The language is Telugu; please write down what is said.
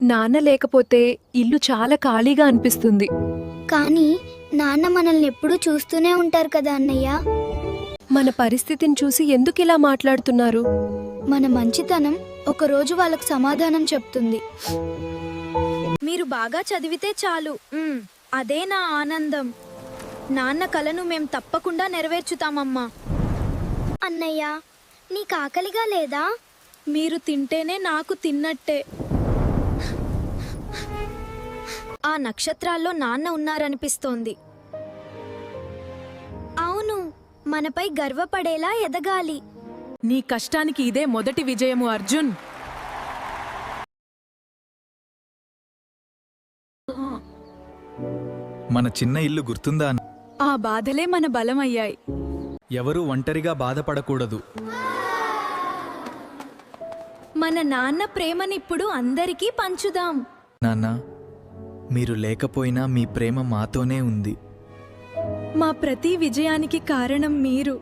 నాన్న లేకపోతే ఇల్లు చాలా ఖాళీగా అనిపిస్తుంది. కానీ నాన్న మనల్ని ఎప్పుడూ చూస్తూనే ఉంటారు కదా అన్నయ్య. మన పరిస్థితిని చూసి ఎందుకిలా మాట్లాడుతున్నారు? మన మంచితనం ఒకరోజు వాళ్ళకు సమాధానం చెప్తుంది. మీరు బాగా చదివితే చాలు, అదే నా ఆనందం. నాన్న కలను మేం తప్పకుండా నెరవేర్చుతామమ్మా. అన్నయ్య, నీకు ఆకలిగా లేదా? మీరు తింటేనే నాకు తిన్నట్టే. ఆ నక్షత్రాల్లో నాన్న ఉన్నారనిపిస్తోంది. అవును, మనపై గర్వపడేలా ఎదగాలి. నీ కష్టానికి ఇదే మొదటి విజయము అర్జున్. మన చిన్న ఇల్లు గుర్తుందా? ఆ బాధలే మన బలమయ్యాయి. ఎవరూ ఒంటరిగా బాధపడకూడదు. మన నాన్న ప్రేమనిప్పుడు అందరికీ పంచుదాం. నాన్న, మీరు లేకపోయినా మీ ప్రేమ మాతోనే ఉంది. మా ప్రతి విజయానికి కారణం మీరు.